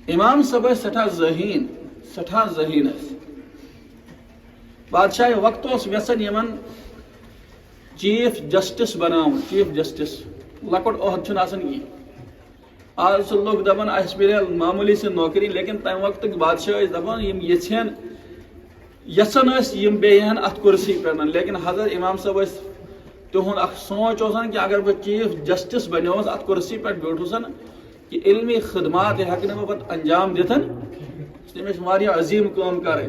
امام صاحب سٹھا ذہین بادشاہ وقت یسن یمن چیف جسٹس بناون چیف جسٹس لکٹ عہد چھن آسان کی آج لوگ دپان اس ملے معمولی سی نوکری لیکن تمہ وقت بادشاہ دپان یم یژھن یسن یم بیہن ات کرسی پہ لیکن حضرت امام صاحب تہد اخ سوچ کہ اگر بہ چیف جسٹس بنیوس ات کرسی پہ بیٹھوسن کہ علمی خدمات ہیکہ بہ پتہ انجام دتن تمس واریاہ عظیم کام کریں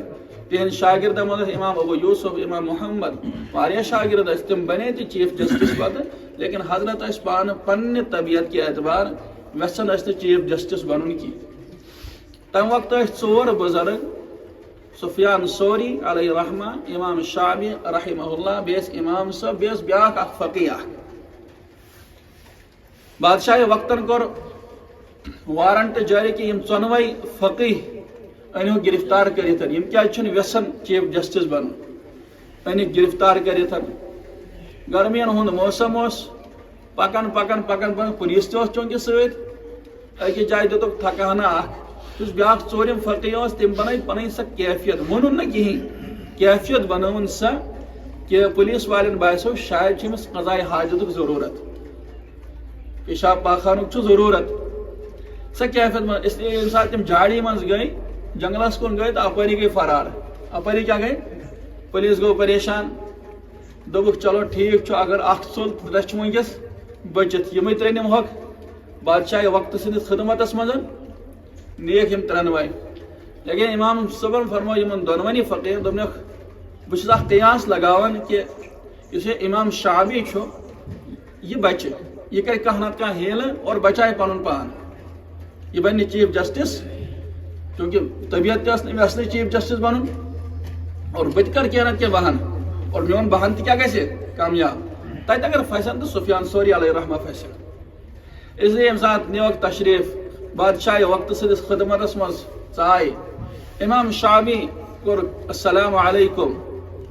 تہند شاگرد مگر امام ابو یوسف امام محمد واریاہ شاگرد تم بنے تہ چیف جسٹس پتہ لیکن حضرت پان پنہ طبیعت کے اعتبار ویسن چیف جسٹس بنن کی تم وقت ژور بزرگ سفیان ثوری علیہ رحمہ امام شعبی رحمہ اللہ بیس امام صاحب بیس بیاکھ اخ فقیہ بادشاہ وقتن کور وارنٹ جاری کہ یم ژونوے فقیہ انو گرفتار کرتن یم کیا چھن ویسن چیف جسٹس بنن ان گرفتار کرتن گرمین ہند موسم پکن پکن پکن پکن پولیس تہ چونکہ ست اکہ جائے دتک تھکانہ اخ اس بیاکھ ژورم فقیہ تم بنائی پنن سا کیفیت ونن نہ کہین کیفیت بنون سا کہ پولیس والن باسو شاید چھمس قضاء حاجتک ضرورت پیشاب پاخانک چھ ضرورت سا کیفیت بن اس لیے ییٚمہِ ساتہٕ تم جاڑی من گئی جنگلس کن گئی تو اپری گئی فرار اپری کیا گئی پولیس گو پریشان دوپک چلو ٹھیک اگر اخ ژول رچھ ونکس بچت یمے ترے نمہوک بادشاہ وقت سندس خدمتس مز نیک یم ترنوے لیکن امام صبر فرمو یمن دونونی فقیر دپنک بس اخ قیاس لگاون کہ اس امام شعبی چھو یہ بچہ یہ کر کانٛہہ نتہٕ کانٛہہ ہیلہ اور بچائے پنن پان یہ بنہ چیف جسٹس کیونکہ طبیعت تہ ٲس اصلی چیف جسٹس بنن اور بت کر کینہ کینہ بہن اور میون بہن تہ کیا گژھِ کامیاب تتہ اگر پھسن تو سفیان ثوری علیہ رحمہ پھسن اس لیے یم سات نیوک تشریف بادشاہ وقت سندس خدمتس مز ژائے امام شعبی کور السلام علیکم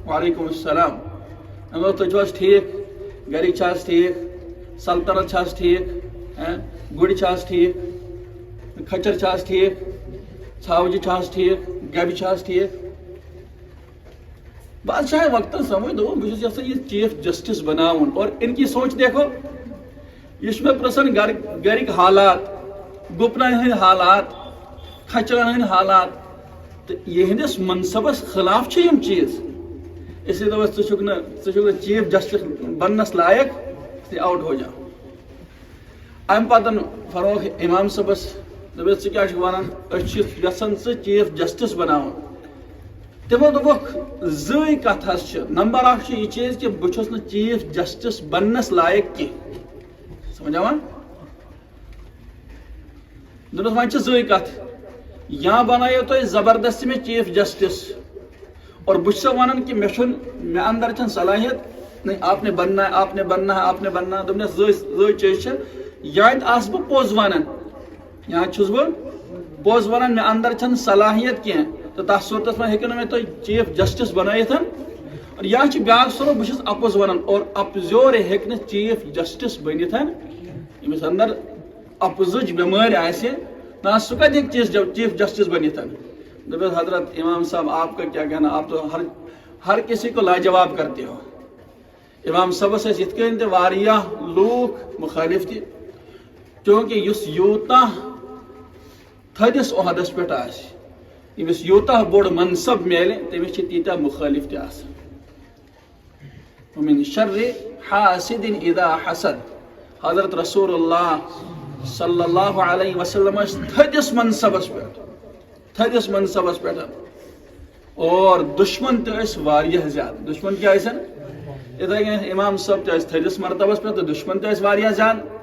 وعلیکم السلام امو تُہۍ چھِو حظ ٹھیک گرِک چھا حظ ٹھیک سلطنت چھا حظ ٹھیک گُرۍ چھا حظ ٹھیک کھچر چھا حظ ٹھیک ژھاوجہ چھا حظ ٹھیک گبہِ چھا حظ ٹھیک بادشاہ وقت سمجھ دو بہت یژھان یہ چیف جسٹس بناون اور ان کی سوچ دیکھو یہ میں پرسن گرک حالات گپنن ہند حالات کھچرن ہند حالات تو یہندس منصبس خلاف چھ یم چیز اس لیے دس ژٕ چیف جسٹس بننس لائق آؤٹ ہو جا ام پتن فروغ امام صبس دپس ژٕ کیٛاہ چھُکھ ونان أسۍ چھِ یژھان ژٕ چیف جسٹس بناون تمو دوپکھ زٕے کتھ حظ چھِ نمبر اکھ چھُ یہ چیز کہ بہٕ چھُس نہٕ چیف جسٹس بننس لائق کینٛہہ سمجھاوان دوٚپنس وۄنۍ چھِ زٕے کتھ یا بنٲیِو تُہۍ زبردستی میں چیف جسٹس اور بہٕ چھُسو ونان کہ مےٚ اندر چھنہٕ صلاحیت نہیں آپ نے بننا ہے آپ نے بننا ہے آپ نے بننا ہے دوٚپنس زٕے چیز چھِ یا آس بہٕ پوٚز ونان یا چھُس بہٕ پوٚز ونان مےٚ اندر چھنہٕ صلاحیت کینٛہہ تو تس صورتس میں ہیٚکِو نہٕ مےٚ تُہۍ چیف جسٹس بنٲیِتھ اور یا چھُ بیاکھ صورت بہٕ چھُس اپُز ونان اور اپزیور ہیٚکہِ نہٕ چیف جسٹس بٔنِتھ ییٚمِس اندر اپزٕچ بٮ۪مٲرۍ آسہِ نہ سُہ کتہِ ہیٚکہِ چیف جسٹس بنِتھ دوٚپُس حضرت امام صاحب آپ کا کیا کہنا آپ تو ہر کسی کو لاجواب کرتے ہو امام صاحبس ٲسۍ یِتھ کٔنۍ تہِ واریاہ لوٗکھ مُخٲلِف تہِ کیونکہ یُس یوٗتاہ تھٔدِس عہدس پٮ۪ٹھ آسہِ ییٚمِس یوٗتاہ بوٚڑ منصب میلہِ تٔمِس چھِ تیٖتیاہ مُخٲلِف تہِ آسان ومن شر حاسد اذا حسد حضرت رسول اللہ صلی اللہ علیہ وسلم تھدس منصبس پہ اور دشمن تہ واریاہ زیادہ دشمن کیا اتھے کن امام صاحب تہ تھدس مرتبس پہ تو دشمن تہ واریاہ زیادہ